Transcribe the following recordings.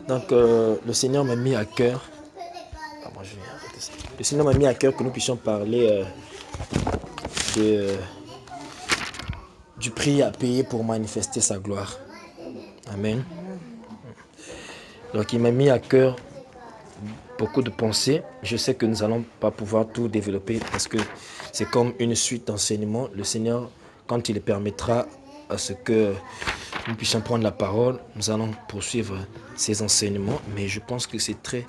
Donc, le Seigneur m'a mis à cœur. Le Seigneur m'a mis à cœur que nous puissions parler de, du prix à payer pour manifester sa gloire. Amen. Donc, il m'a mis à cœur beaucoup de pensées. Je sais que nous n'allons pas pouvoir tout développer parce que c'est comme une suite d'enseignements. Le Seigneur, quand il permettra à ce que nous puissions prendre la parole, nous allons poursuivre ces enseignements. Mais je pense que c'est très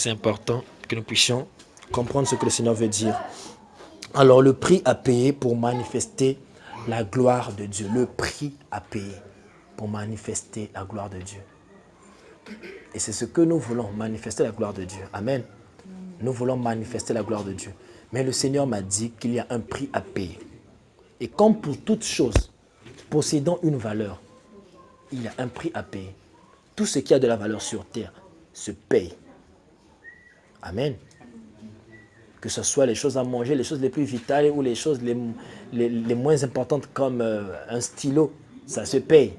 important que nous puissions comprendre ce que le Seigneur veut dire. Alors, le prix à payer pour manifester la gloire de Dieu. Le prix à payer pour manifester la gloire de Dieu. Et c'est ce que nous voulons, manifester la gloire de Dieu. Amen. Nous voulons manifester la gloire de Dieu. Mais le Seigneur m'a dit qu'il y a un prix à payer. Et comme pour toute chose possédant une valeur, il y a un prix à payer. Tout ce qui a de la valeur sur terre se paye. Amen. Que ce soit les choses à manger, les choses les plus vitales ou les choses les moins importantes comme un stylo, ça se paye.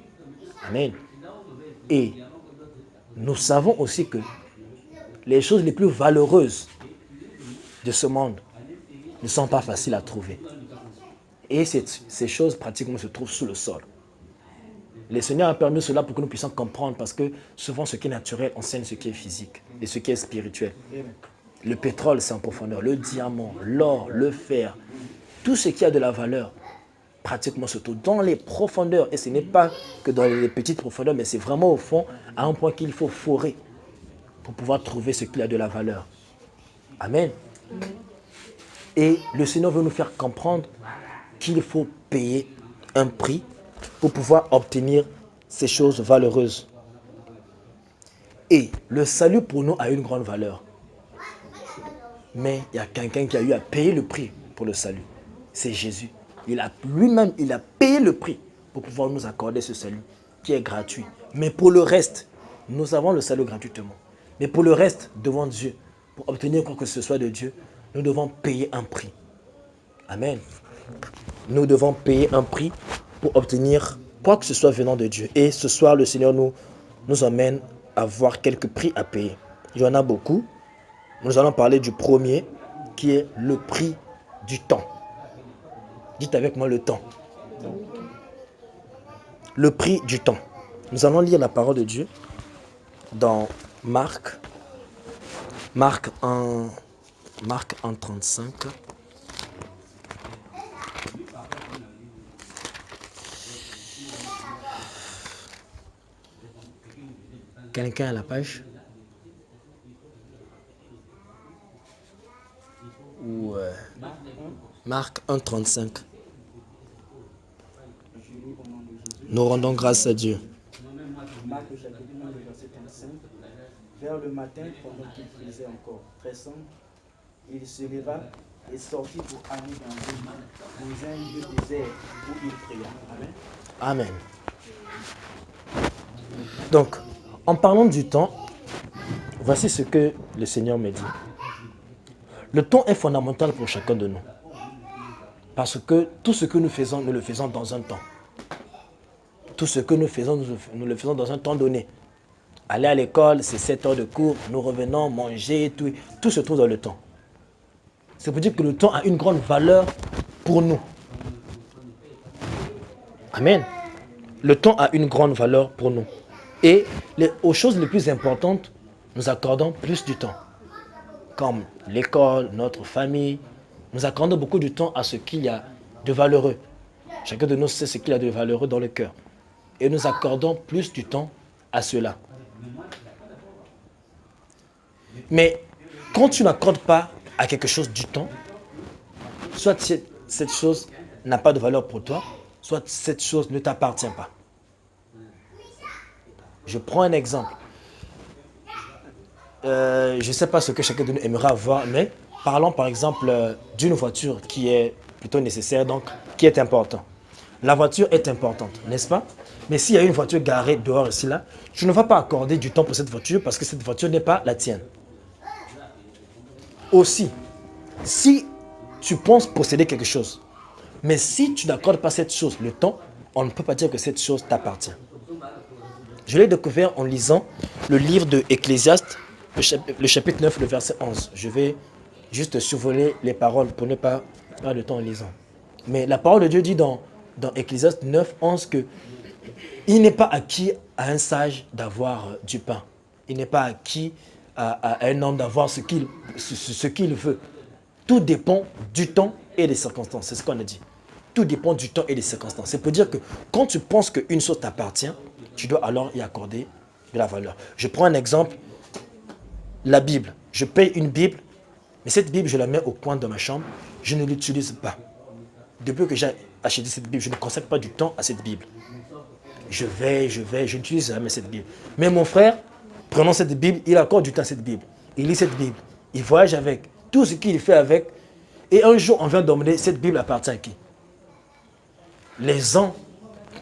Amen. Et nous savons aussi que les choses les plus valeureuses de ce monde ne sont pas faciles à trouver. Et ces choses pratiquement se trouvent sous le sol. Le Seigneur a permis cela pour que nous puissions comprendre parce que souvent ce qui est naturel enseigne ce qui est physique et ce qui est spirituel. Le pétrole, c'est en profondeur. Le diamant, l'or, le fer, tout ce qui a de la valeur pratiquement se trouve dans les profondeurs. Et ce n'est pas que dans les petites profondeurs, mais c'est vraiment au fond, à un point qu'il faut forer pour pouvoir trouver ce qui a de la valeur. Amen. Et le Seigneur veut nous faire comprendre qu'il faut payer un prix pour pouvoir obtenir ces choses valeureuses. Et le salut pour nous a une grande valeur. Mais il y a quelqu'un qui a eu à payer le prix pour le salut. C'est Jésus. Lui-même, il a payé le prix pour pouvoir nous accorder ce salut qui est gratuit. Mais pour le reste, nous avons le salut gratuitement. Mais pour le reste, devant Dieu, pour obtenir quoi que ce soit de Dieu, nous devons payer un prix. Amen. Nous devons payer un prix pour obtenir quoi que ce soit venant de Dieu. Et ce soir, le Seigneur nous emmène à voir quelques prix à payer. Il y en a beaucoup. Nous allons parler du premier, qui est le prix du temps. Dites avec moi le temps. Le prix du temps. Nous allons lire la parole de Dieu dans Marc 1:35. Quelqu'un à la page? Ou Marc 1:35. Nous rendons grâce à Dieu. Marc chapitre 1, verset 35. Vers le matin, pendant qu'il faisait encore très sombre, il se leva et sortit pour aller dans un lieu désert où il pria. Amen. Amen. Donc, en parlant du temps, voici ce que le Seigneur me dit. Le temps est fondamental pour chacun de nous. Parce que tout ce que nous faisons, nous le faisons dans un temps. Tout ce que nous faisons, nous le faisons dans un temps donné. Aller à l'école, c'est 7 heures de cours, nous revenons, manger, tout se trouve dans le temps. Ça veut dire que le temps a une grande valeur pour nous. Amen. Le temps a une grande valeur pour nous. Et aux choses les plus importantes, nous accordons plus du temps. Comme l'école, notre famille, nous accordons beaucoup de temps à ce qu'il y a de valeureux. Chacun de nous sait ce qu'il y a de valeureux dans le cœur. Et nous accordons plus du temps à cela. Mais quand tu n'accordes pas à quelque chose du temps, soit cette chose n'a pas de valeur pour toi, soit cette chose ne t'appartient pas. Je prends un exemple. Je ne sais pas ce que chacun de nous aimerait avoir, mais parlons par exemple d'une voiture qui est plutôt nécessaire, donc qui est important. La voiture est importante, n'est-ce pas? Mais s'il y a une voiture garée dehors ici, là, tu ne vas pas accorder du temps pour cette voiture parce que cette voiture n'est pas la tienne. Aussi, si tu penses posséder quelque chose, mais si tu n'accordes pas cette chose le temps, on ne peut pas dire que cette chose t'appartient. Je l'ai découvert en lisant le livre de Ecclésiaste, le chapitre 9, le verset 11. Je vais juste survoler les paroles pour ne pas perdre de temps en lisant. Mais la parole de Dieu dit dans Ecclésiaste 9, 11 que il n'est pas acquis à un sage d'avoir du pain. Il n'est pas acquis à un homme d'avoir ce qu'il veut. Tout dépend du temps et des circonstances. C'est ce qu'on a dit. Tout dépend du temps et des circonstances. C'est pour dire que quand tu penses qu'une chose t'appartient, tu dois alors y accorder de la valeur. Je prends un exemple. La Bible. Je paye une Bible, mais cette Bible, je la mets au coin de ma chambre. Je ne l'utilise pas. Depuis que j'ai acheté cette Bible, je ne consacre pas du temps à cette Bible. Je n'utilise jamais cette Bible. Mais mon frère, prenant cette Bible, il accorde du temps à cette Bible. Il lit cette Bible. Il voyage avec. Tout ce qu'il fait avec. Et un jour, on vient d'emmener, cette Bible appartient à qui? Les gens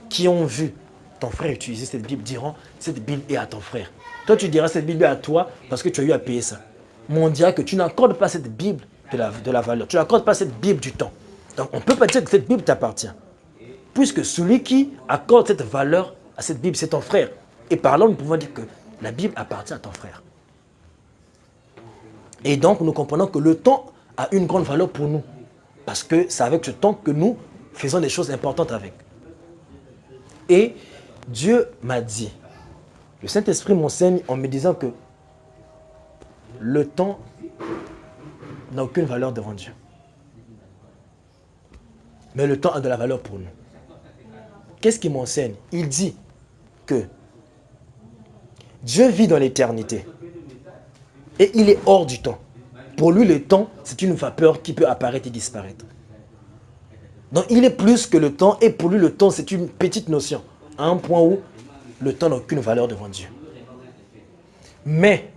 qui ont vu ton frère utiliser cette Bible diront, cette Bible est à ton frère. Toi, tu diras, cette Bible est à toi parce que tu as eu à payer ça. Mais on dira que tu n'accordes pas cette Bible de la valeur. Tu n'accordes pas cette Bible du temps. Donc, on ne peut pas dire que cette Bible t'appartient. Puisque celui qui accorde cette valeur à cette Bible, c'est ton frère. Et par là, nous pouvons dire que la Bible appartient à ton frère. Et donc, nous comprenons que le temps a une grande valeur pour nous. Parce que c'est avec ce temps que nous faisons des choses importantes avec. Et Dieu m'a dit, le Saint-Esprit m'enseigne en me disant que le temps n'a aucune valeur devant Dieu. Mais le temps a de la valeur pour nous. Qu'est-ce qu'il m'enseigne? Il dit que Dieu vit dans l'éternité et il est hors du temps. Pour lui, le temps, c'est une vapeur qui peut apparaître et disparaître. Donc, il est plus que le temps et pour lui, le temps, c'est une petite notion. À un point où le temps n'a aucune valeur devant Dieu. Mais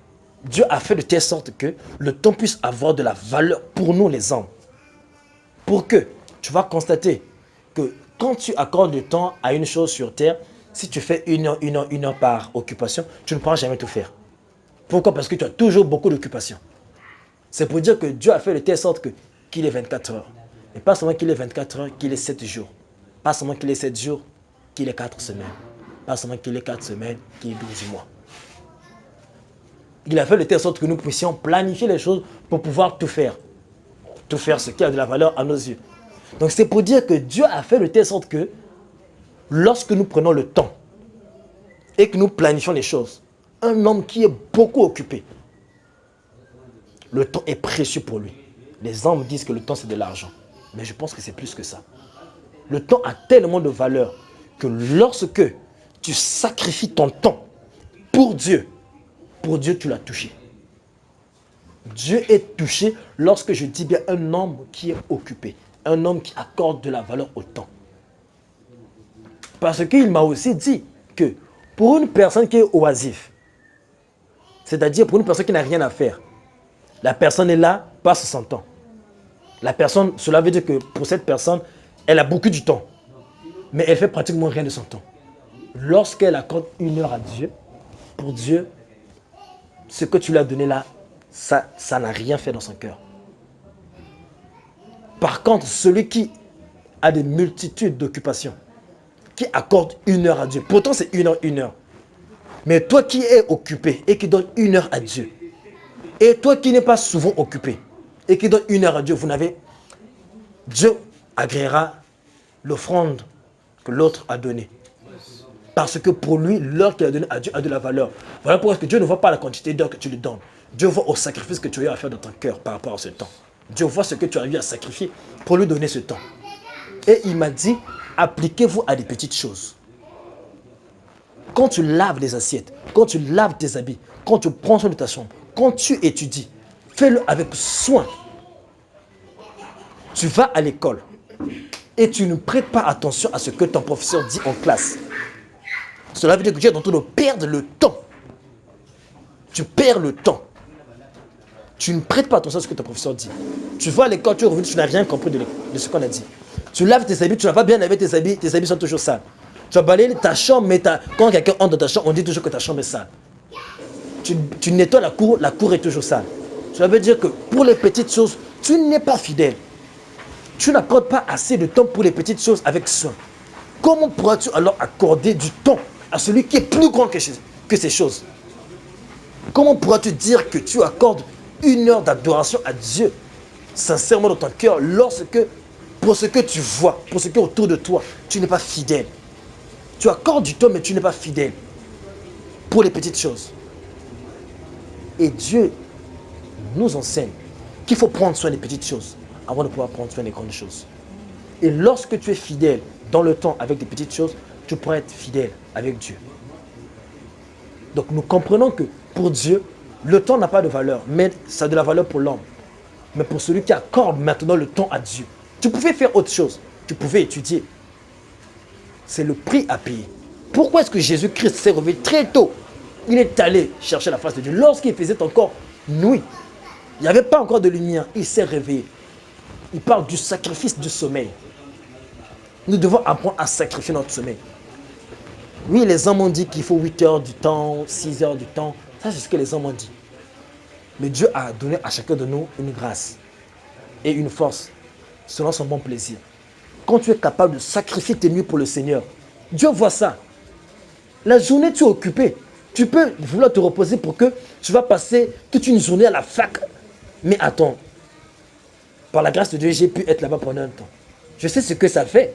Dieu a fait de telle sorte que le temps puisse avoir de la valeur pour nous, les hommes. Pour que tu vas constater que quand tu accordes du temps à une chose sur terre, si tu fais une heure par occupation, tu ne pourras jamais tout faire. Pourquoi? Parce que tu as toujours beaucoup d'occupations. C'est pour dire que Dieu a fait de telle sorte qu'il est 24 heures. Et pas seulement qu'il est 24 heures, qu'il est 7 jours. Pas seulement qu'il est 7 jours, qu'il est 4 semaines. Pas seulement qu'il est 4 semaines, qu'il est 12 mois. Il a fait de telle sorte que nous puissions planifier les choses pour pouvoir tout faire. Tout faire ce qui a de la valeur à nos yeux. Donc c'est pour dire que Dieu a fait de telle sorte que lorsque nous prenons le temps et que nous planifions les choses, un homme qui est beaucoup occupé, le temps est précieux pour lui. Les hommes disent que le temps c'est de l'argent. Mais je pense que c'est plus que ça. Le temps a tellement de valeur que lorsque tu sacrifies ton temps pour Dieu tu l'as touché. Dieu est touché lorsque je dis bien un homme qui est occupé. Un homme qui accorde de la valeur au temps. Parce qu'il m'a aussi dit que pour une personne qui est oisive, c'est-à-dire pour une personne qui n'a rien à faire, la personne est là, passe son temps. La personne, cela veut dire que pour cette personne, elle a beaucoup de temps. Mais elle fait pratiquement rien de son temps. Lorsqu'elle accorde une heure à Dieu, pour Dieu, ce que tu lui as donné là, ça n'a rien fait dans son cœur. Par contre, celui qui a des multitudes d'occupations, qui accorde une heure à Dieu, pourtant c'est une heure. Mais toi qui es occupé et qui donne une heure à Dieu, et toi qui n'es pas souvent occupé et qui donne une heure à Dieu, Dieu agréera l'offrande que l'autre a donnée. Parce que pour lui, l'heure qu'il a donnée à Dieu a de la valeur. Voilà pourquoi Dieu ne voit pas la quantité d'heures que tu lui donnes. Dieu voit au sacrifice que tu as eu à faire dans ton cœur par rapport à ce temps. Dieu voit ce que tu as eu à sacrifier pour lui donner ce temps. Et il m'a dit, appliquez-vous à des petites choses. Quand tu laves les assiettes, quand tu laves tes habits, quand tu prends soin de ta chambre, quand tu étudies, fais-le avec soin. Tu vas à l'école et tu ne prêtes pas attention à ce que ton professeur dit en classe. Cela veut dire que tu es en train de perdre le temps. Tu perds le temps. Tu ne prêtes pas attention à ce que ton professeur dit. Tu vas à l'école, tu es revenu, tu n'as rien compris de ce qu'on a dit. Tu laves tes habits, tu n'as pas bien lavé tes habits sont toujours sales. Tu vas balayer ta chambre, mais quand quelqu'un entre dans ta chambre, on dit toujours que ta chambre est sale. Tu nettoies la cour est toujours sale. Cela veut dire que pour les petites choses, tu n'es pas fidèle. Tu n'accordes pas assez de temps pour les petites choses avec soin. Comment pourras-tu alors accorder du temps à celui qui est plus grand que ces choses. Comment pourras-tu dire que tu accordes 1 heure d'adoration à Dieu, sincèrement dans ton cœur, lorsque, pour ce que tu vois, pour ce qui est autour de toi, tu n'es pas fidèle? Tu accordes du temps, mais tu n'es pas fidèle pour les petites choses. Et Dieu nous enseigne qu'il faut prendre soin des petites choses avant de pouvoir prendre soin des grandes choses. Et lorsque tu es fidèle dans le temps avec des petites choses, tu pourras être fidèle avec Dieu. Donc nous comprenons que pour Dieu, le temps n'a pas de valeur, mais ça a de la valeur pour l'homme. Mais pour celui qui accorde maintenant le temps à Dieu, tu pouvais faire autre chose, tu pouvais étudier. C'est le prix à payer. Pourquoi est-ce que Jésus-Christ s'est réveillé très tôt? Il est allé chercher la face de Dieu lorsqu'il faisait encore nuit. Il n'y avait pas encore de lumière, il s'est réveillé. Il parle du sacrifice du sommeil. Nous devons apprendre à sacrifier notre sommeil. Oui, les hommes ont dit qu'il faut 8 heures du temps, 6 heures du temps. Ça, c'est ce que les hommes ont dit. Mais Dieu a donné à chacun de nous une grâce et une force, selon son bon plaisir. Quand tu es capable de sacrifier tes nuits pour le Seigneur, Dieu voit ça. La journée, tu es occupé. Tu peux vouloir te reposer pour que tu vas passer toute une journée à la fac. Mais attends, par la grâce de Dieu, j'ai pu être là-bas pendant un temps. Je sais ce que ça fait.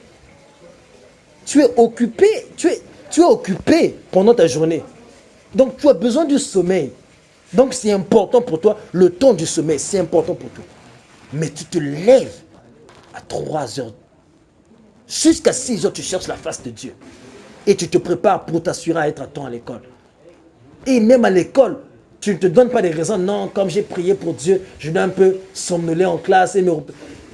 Tu es occupé, tu es occupé pendant ta journée. Donc tu as besoin du sommeil. Donc c'est important pour toi, le temps du sommeil, c'est important pour toi. Mais tu te lèves à 3 heures. Jusqu'à 6 heures, tu cherches la face de Dieu. Et tu te prépares pour t'assurer à être à temps à l'école. Et même à l'école, tu ne te donnes pas des raisons. Non, comme j'ai prié pour Dieu, je dois un peu somnoler en classe.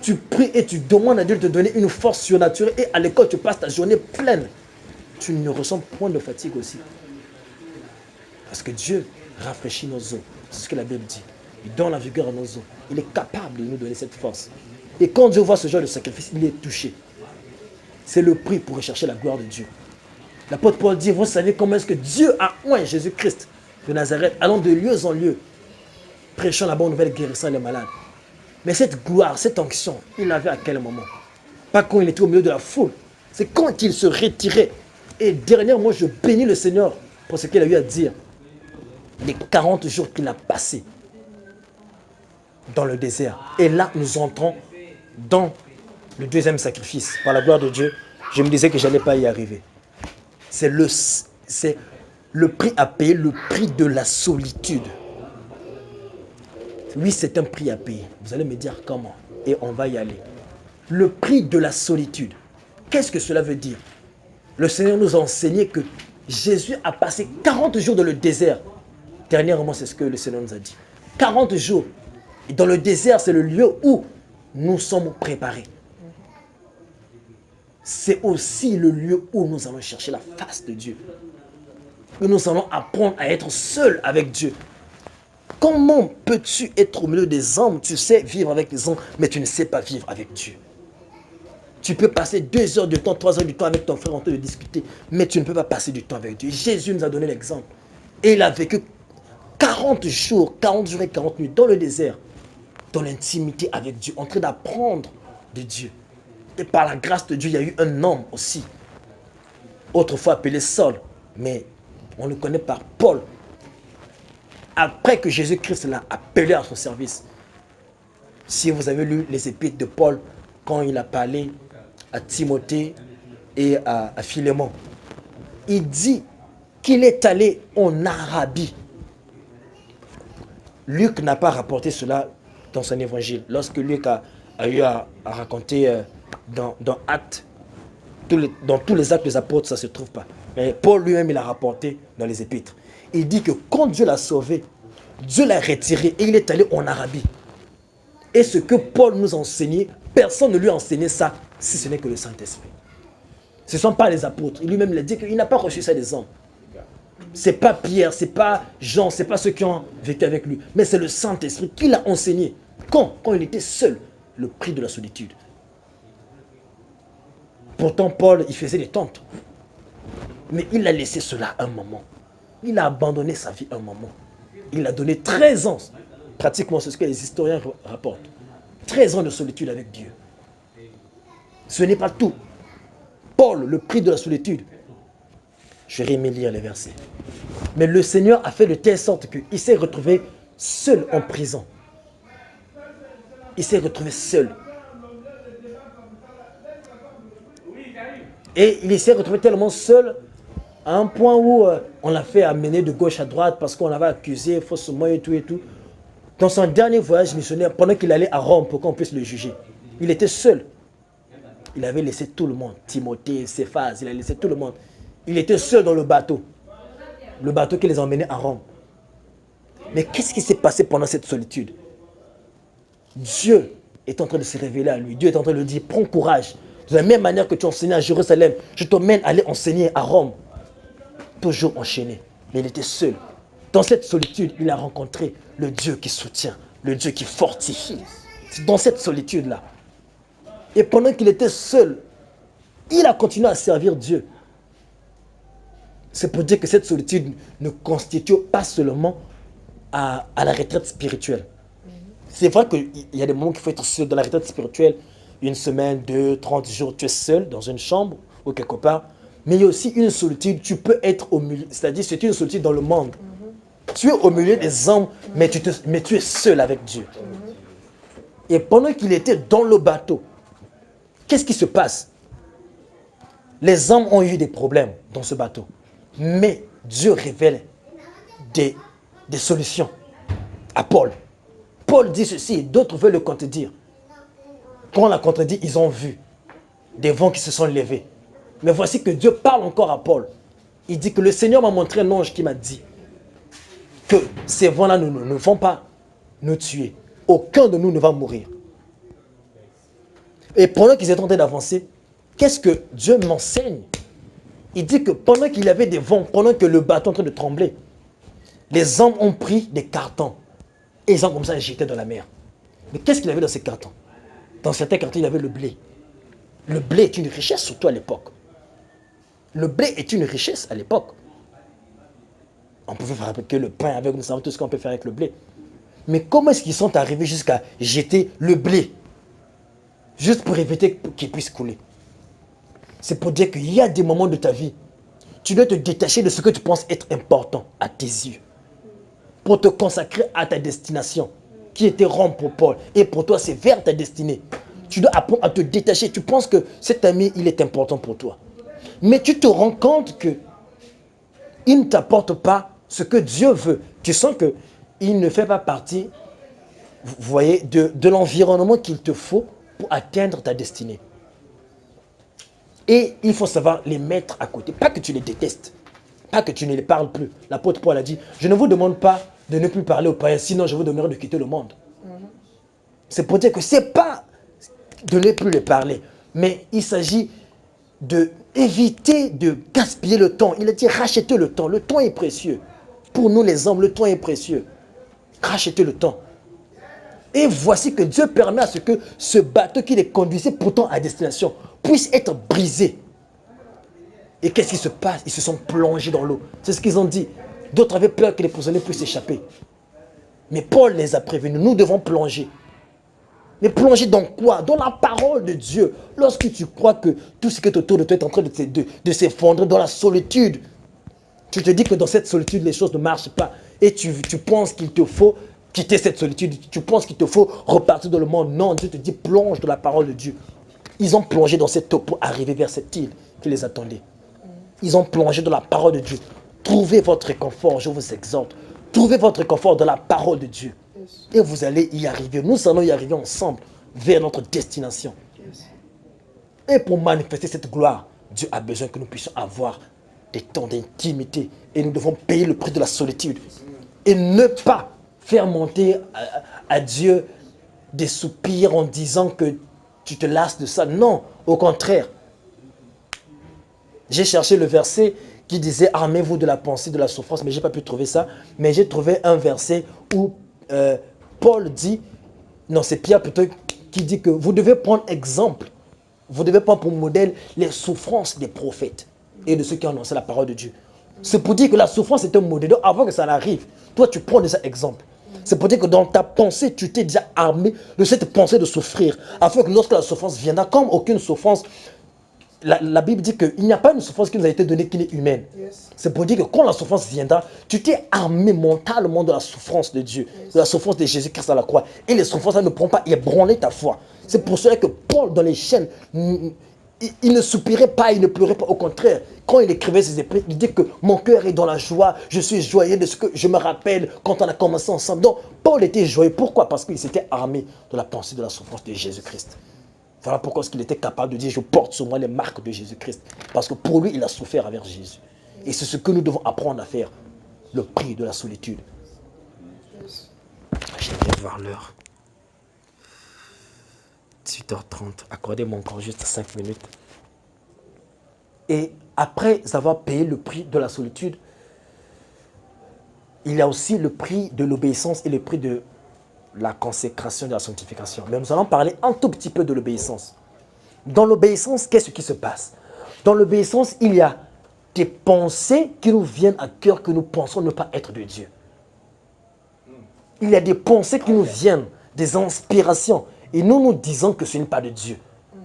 Tu pries et tu demandes à Dieu de te donner une force surnaturelle. Et à l'école, tu passes ta journée pleine. Tu ne ressens point de fatigue aussi. Parce que Dieu rafraîchit nos os. C'est ce que la Bible dit. Il donne la vigueur à nos os. Il est capable de nous donner cette force. Et quand Dieu voit ce genre de sacrifice, il est touché. C'est le prix pour rechercher la gloire de Dieu. L'apôtre Paul dit, vous savez comment est-ce que Dieu a oint Jésus-Christ de Nazareth, allant de lieu en lieu, prêchant la bonne nouvelle, guérissant les malades. Mais cette gloire, cette onction, il l'avait à quel moment? Pas quand il était au milieu de la foule. C'est quand il se retirait. Et dernièrement, je bénis le Seigneur pour ce qu'il a eu à dire. Les 40 jours qu'il a passés dans le désert. Et là, nous entrons dans le deuxième sacrifice. Par la gloire de Dieu, je me disais que je n'allais pas y arriver. C'est le prix à payer, le prix de la solitude. Oui, c'est un prix à payer. Vous allez me dire comment. Et on va y aller. Le prix de la solitude. Qu'est-ce que cela veut dire? Le Seigneur nous a enseigné que Jésus a passé 40 jours dans le désert. Dernièrement, c'est ce que le Seigneur nous a dit. 40 jours. Et dans le désert, c'est le lieu où nous sommes préparés. C'est aussi le lieu où nous allons chercher la face de Dieu. Où nous allons apprendre à être seuls avec Dieu. Comment peux-tu être au milieu des hommes? Tu sais vivre avec les hommes, mais tu ne sais pas vivre avec Dieu. Tu peux passer 2 heures de temps, 3 heures de temps avec ton frère en train de discuter, mais tu ne peux pas passer du temps avec Dieu. Jésus nous a donné l'exemple. Et il a vécu 40 jours et 40 nuits dans le désert, dans l'intimité avec Dieu, en train d'apprendre de Dieu. Et par la grâce de Dieu, il y a eu un homme aussi, autrefois appelé Saul, mais on le connaît par Paul. Après que Jésus-Christ l'a appelé à son service. Si vous avez lu les épîtres de Paul, quand il a parlé à Timothée et à Philémon, il dit qu'il est allé en Arabie. Luc n'a pas rapporté cela dans son évangile. Lorsque Luc a eu à raconter dans Actes, dans tous les actes des apôtres, ça ne se trouve pas. Mais Paul lui-même, il a rapporté dans les épîtres. Il dit que quand Dieu l'a sauvé, Dieu l'a retiré et il est allé en Arabie. Et ce que Paul nous a enseigné, personne ne lui a enseigné ça, si ce n'est que le Saint-Esprit. Ce ne sont pas les apôtres. Il lui-même l'a dit qu'il n'a pas reçu ça des hommes. Ce n'est pas Pierre, ce n'est pas Jean, ce n'est pas ceux qui ont vécu avec lui. Mais c'est le Saint-Esprit qui l'a enseigné. Quand il était seul, le prix de la solitude. Pourtant, Paul, il faisait des tentes. Mais il a laissé cela un moment. Il a abandonné sa vie un moment. Il a donné 13 ans. Pratiquement, c'est ce que les historiens rapportent. 13 ans de solitude avec Dieu. Ce n'est pas tout. Paul, le prix de la solitude. Je vais lire les versets. Mais le Seigneur a fait de telle sorte qu'il s'est retrouvé seul en prison. Il s'est retrouvé seul. Et il s'est retrouvé tellement seul à un point où on l'a fait amener de gauche à droite parce qu'on l'avait accusé faussement et tout et tout. Dans son dernier voyage missionnaire, pendant qu'il allait à Rome pour qu'on puisse le juger, il était seul. Il avait laissé tout le monde, Timothée, Céphas, il a laissé tout le monde. Il était seul dans le bateau qui les emmenait à Rome. Mais qu'est-ce qui s'est passé pendant cette solitude? Dieu est en train de se révéler à lui. Dieu est en train de lui dire, prends courage. De la même manière que tu enseignais à Jérusalem, je t'emmène à aller enseigner à Rome. Toujours enchaîné. Mais il était seul. Dans cette solitude, il a rencontré le Dieu qui soutient, le Dieu qui fortifie. C'est dans cette solitude-là. Et pendant qu'il était seul, il a continué à servir Dieu. C'est pour dire que cette solitude ne constitue pas seulement à la retraite spirituelle. C'est vrai qu'il y a des moments qu'il faut être seul dans la retraite spirituelle. 1 semaine, 2, 30 jours, tu es seul dans une chambre ou quelque part. Mais il y a aussi une solitude, tu peux être au milieu, c'est-à-dire c'est une solitude dans le monde. Tu es au milieu des hommes, mais tu es seul avec Dieu. Et pendant qu'il était dans le bateau, qu'est-ce qui se passe? Les hommes ont eu des problèmes dans ce bateau. Mais Dieu révèle des solutions à Paul. Paul dit ceci, d'autres veulent le contredire. Quand on l'a contredit, ils ont vu des vents qui se sont levés. Mais voici que Dieu parle encore à Paul. Il dit que le Seigneur m'a montré un ange qui m'a dit que ces vents-là ne vont pas nous tuer. Aucun de nous ne va mourir. Et pendant qu'ils étaient en train d'avancer, qu'est-ce que Dieu m'enseigne? Il dit que pendant qu'il y avait des vents, pendant que le bateau est en train de trembler, les hommes ont pris des cartons et ils ont comme ça jeté dans la mer. Mais qu'est-ce qu'il y avait dans ces cartons? Dans certains cartons, il y avait le blé. Le blé est une richesse, surtout à l'époque. Le blé est une richesse à l'époque. On pouvait fabriquer le pain avec, nous savons tout ce qu'on peut faire avec le blé. Mais comment est-ce qu'ils sont arrivés jusqu'à jeter le blé? Juste pour éviter qu'il puisse couler. C'est pour dire qu'il y a des moments de ta vie, tu dois te détacher de ce que tu penses être important à tes yeux. Pour te consacrer à ta destination, qui était Rome pour Paul. Et pour toi, c'est vers ta destinée. Tu dois apprendre à te détacher. Tu penses que cet ami, il est important pour toi. Mais tu te rends compte que il ne t'apporte pas ce que Dieu veut. Tu sens qu'il ne fait pas partie, vous voyez, de l'environnement qu'il te faut pour atteindre ta destinée. Et il faut savoir les mettre à côté. Pas que tu les détestes. Pas que tu ne les parles plus. L'apôtre Paul a dit, je ne vous demande pas de ne plus parler aux païens, sinon je vous demanderai de quitter le monde. C'est pour dire que ce n'est pas de ne plus les parler, mais il s'agit d'éviter de gaspiller le temps. Il a dit rachetez le temps. Le temps est précieux. Pour nous les hommes, le temps est précieux. Rachetez le temps. Et voici que Dieu permet à ce que ce bateau qui les conduisait pourtant à destination puisse être brisé. Et qu'est-ce qui se passe? Ils se sont plongés dans l'eau. C'est ce qu'ils ont dit. D'autres avaient peur que les prisonniers puissent s'échapper. Mais Paul les a prévenus. Nous devons plonger. Mais plonger dans quoi? Dans la parole de Dieu. Lorsque tu crois que tout ce qui est autour de toi est en train de s'effondrer dans la solitude, tu te dis que dans cette solitude, les choses ne marchent pas. Et tu penses qu'il te faut quitter cette solitude. Tu penses qu'il te faut repartir dans le monde. Non, Dieu te dit plonge dans la parole de Dieu. Ils ont plongé dans cette eau pour arriver vers cette île qui les attendait. Ils ont plongé dans la parole de Dieu. Trouvez votre réconfort, je vous exhorte. Trouvez votre réconfort dans la parole de Dieu. Et vous allez y arriver. Nous allons y arriver ensemble vers notre destination. Et pour manifester cette gloire, Dieu a besoin que nous puissions avoir des temps d'intimité. Et nous devons payer le prix de la solitude. Et ne pas faire monter à Dieu des soupirs en disant que tu te lasses de ça. Non, au contraire. J'ai cherché le verset qui disait « Armez-vous de la pensée, de la souffrance », mais je n'ai pas pu trouver ça. Mais j'ai trouvé un verset où Paul dit, non c'est Pierre plutôt, qui dit que vous devez prendre exemple, vous devez prendre pour modèle les souffrances des prophètes et de ceux qui ont annoncé la parole de Dieu. C'est pour dire que la souffrance est un modèle. Donc avant que ça n'arrive, toi tu prends déjà exemple. C'est pour dire que dans ta pensée, tu t'es déjà armé de cette pensée de souffrir, afin que lorsque la souffrance viendra, comme aucune souffrance la Bible dit qu'il n'y a pas une souffrance qui nous a été donnée qui est humaine. C'est pour dire que quand la souffrance viendra, tu t'es armé mentalement de la souffrance de Dieu, de la souffrance de Jésus-Christ à la croix. Et les souffrances ne pourront pas ébranler ta foi. C'est pour cela que Paul, dans les chaînes, il ne soupirait pas, il ne pleurait pas. Au contraire, quand il écrivait ses épîtres, il dit que mon cœur est dans la joie, je suis joyeux de ce que je me rappelle quand on a commencé ensemble. Donc, Paul était joyeux. Pourquoi? Parce qu'il s'était armé de la pensée de la souffrance de Jésus-Christ. Voilà pourquoi il était capable de dire, je porte sur moi les marques de Jésus-Christ. Parce que pour lui, il a souffert avec Jésus. Et c'est ce que nous devons apprendre à faire. Le prix de la solitude. J'aimerais voir l'heure. 18h30. Accordez-moi encore juste 5 minutes. Et après avoir payé le prix de la solitude, il y a aussi le prix de l'obéissance et le prix de la consécration, de la sanctification. Mais nous allons parler un tout petit peu de l'obéissance. Dans l'obéissance, qu'est-ce qui se passe? Dans l'obéissance, il y a des pensées qui nous viennent à cœur que nous pensons ne pas être de Dieu. Il y a des pensées qui nous viennent, des inspirations. Et nous disons que ce n'est pas de Dieu.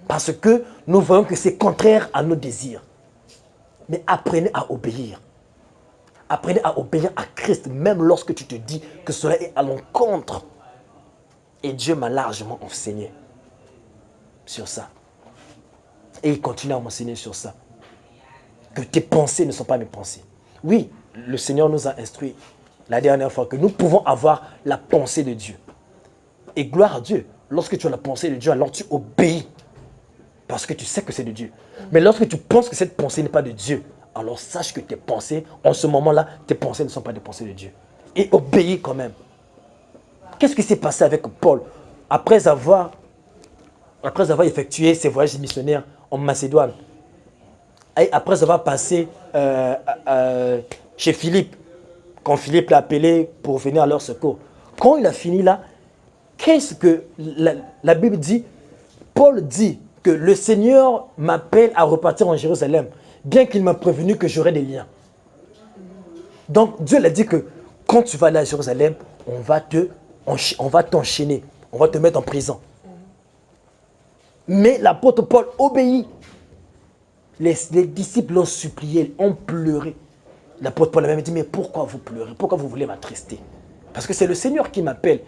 Parce que nous voyons que c'est contraire à nos désirs. Mais apprenez à obéir. Apprenez à obéir à Christ, même lorsque tu te dis que cela est à l'encontre. Et Dieu m'a largement enseigné sur ça. Et il continue à m'enseigner sur ça. Que tes pensées ne sont pas mes pensées. Oui, le Seigneur nous a instruit la dernière fois que nous pouvons avoir la pensée de Dieu. Et gloire à Dieu. Lorsque tu as la pensée de Dieu, alors tu obéis. Parce que tu sais que c'est de Dieu. Mais lorsque tu penses que cette pensée n'est pas de Dieu, alors sache que tes pensées, en ce moment-là, tes pensées ne sont pas des pensées de Dieu. Et obéis quand même. Qu'est-ce qui s'est passé avec Paul après avoir effectué ses voyages missionnaires en Macédoine, et après avoir passé chez Philippe, quand Philippe l'a appelé pour venir à leur secours. Quand il a fini là, qu'est-ce que la Bible dit? Paul dit que le Seigneur m'appelle à repartir en Jérusalem, bien qu'il m'a prévenu que j'aurais des liens. Donc Dieu l'a dit que quand tu vas aller à Jérusalem, on va t'enchaîner, on va te mettre en prison. Mais l'apôtre Paul obéit. Les disciples l'ont supplié, ont pleuré. L'apôtre Paul a même dit, mais pourquoi vous pleurez? Pourquoi vous voulez m'attrister? Parce que c'est le Seigneur qui m'appelle.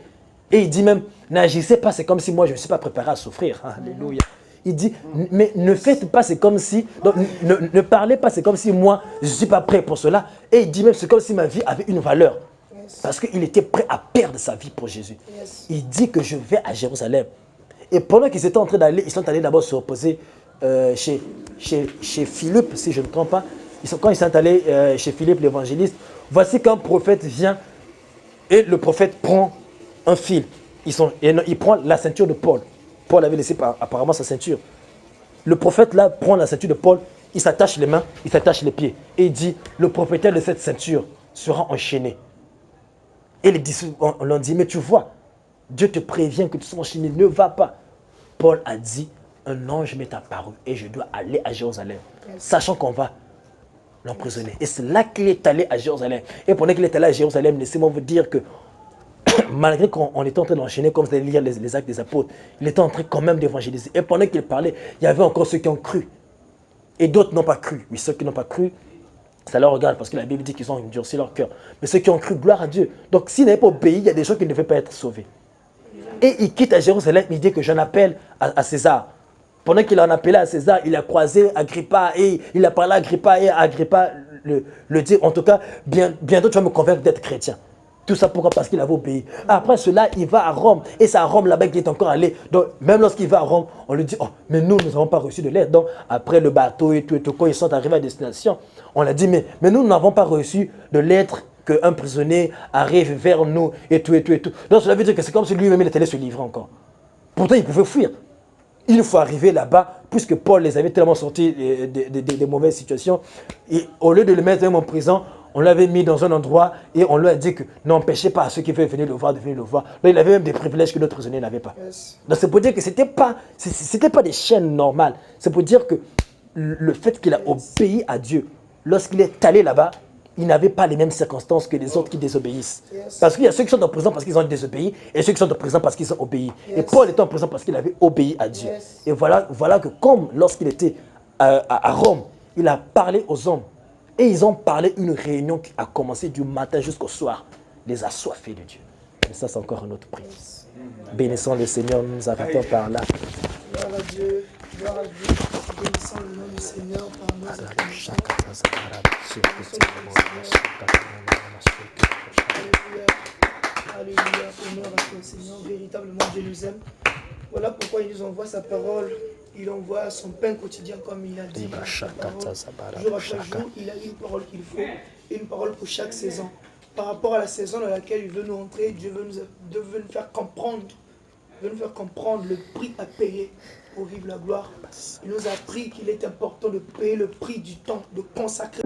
Et il dit même, n'agissez pas, c'est comme si moi je ne me suis pas préparé à souffrir. Alléluia. Il dit, mais ne faites pas, c'est comme si, donc, ne parlez pas, c'est comme si moi je ne suis pas prêt pour cela. Et il dit même, c'est comme si ma vie avait une valeur. Parce qu'il était prêt à perdre sa vie pour Jésus. Il dit que je vais à Jérusalem. Et pendant qu'ils étaient en train d'aller, ils sont allés d'abord se reposer chez Philippe, si je ne me trompe pas. Quand ils sont allés chez Philippe l'évangéliste, voici qu'un prophète vient et le prophète prend un fil. Il prend la ceinture de Paul. Paul avait laissé apparemment sa ceinture. Le prophète là prend la ceinture de Paul, il s'attache les mains, il s'attache les pieds. Et il dit, le propriétaire de cette ceinture sera enchaîné. Et les disciples l'ont dit, mais tu vois, Dieu te prévient que tu seras enchaîné, ne va pas. Paul a dit, un ange m'est apparu et je dois aller à Jérusalem, sachant qu'on va l'emprisonner. Et c'est là qu'il est allé à Jérusalem. Et pendant qu'il est allé à Jérusalem, laissez-moi vous dire que malgré qu'on était en train d'enchaîner, comme vous allez lire les actes des apôtres, il était en train quand même d'évangéliser. Et pendant qu'il parlait, il y avait encore ceux qui ont cru. Et d'autres n'ont pas cru. Mais ceux qui n'ont pas cru, ça leur regarde parce que la Bible dit qu'ils ont endurci leur cœur. Mais ceux qui ont cru, gloire à Dieu. Donc s'ils n'avaient pas obéi, il y a des gens qui ne devaient pas être sauvés. Et il quitte à Jérusalem, il dit que j'en appelle à César. Pendant qu'il en appelait à César, il a croisé Agrippa et il a parlé à Agrippa et Agrippa le dit, en tout cas, bientôt tu vas me convaincre d'être chrétien. Tout ça pourquoi? Parce qu'il avait obéi. Après cela, il va à Rome. Et c'est à Rome là-bas qu'il est encore allé. Donc même lorsqu'il va à Rome, on lui dit, oh, mais nous n'avons pas reçu de l'aide. Donc après le bateau et tout, quand ils sont arrivés à destination, on a dit, mais nous n'avons pas reçu de lettre qu'un prisonnier arrive vers nous et tout. Donc cela veut dire que c'est comme si lui-même il était allé se livrer encore. Pourtant, il pouvait fuir. Il faut arriver là-bas, puisque Paul les avait tellement sortis des mauvaises situations. Et au lieu de le mettre en prison, on l'avait mis dans un endroit et on lui a dit que n'empêchez pas à ceux qui veulent venir le voir de venir le voir. Là, il avait même des privilèges que d'autres prisonniers n'avaient pas. Donc c'est pour dire que ce n'était pas des chaînes normales. C'est pour dire que le fait qu'il a obéi à Dieu, lorsqu'il est allé là-bas, il n'avait pas les mêmes circonstances que les autres qui désobéissent. Parce qu'il y a ceux qui sont en prison parce qu'ils ont désobéi et ceux qui sont en prison parce qu'ils ont obéi. Et Paul était en prison parce qu'il avait obéi à Dieu. Et voilà que comme lorsqu'il était à Rome, il a parlé aux hommes. Et ils ont parlé une réunion qui a commencé du matin jusqu'au soir. Les assoiffés de Dieu. Mais ça, c'est encore un autre prix. Bénissons le Seigneur, nous nous arrêtons par là. Gloire à Dieu, gloire à Dieu. Bénissons le nom du Seigneur par nos acclamations. Alléluia, alléluia, honneur à toi Seigneur, véritablement Dieu nous aime. Voilà pourquoi il nous envoie sa parole, il envoie son pain quotidien comme il a dit. Sa parole. Jour après jour, il a une parole qu'il faut, une parole pour chaque saison. Par rapport à la saison dans laquelle il veut nous entrer, Dieu veut nous faire comprendre. Il veut nous faire comprendre le prix à payer pour vivre la gloire. Il nous a appris qu'il est important de payer le prix du temps, de consacrer.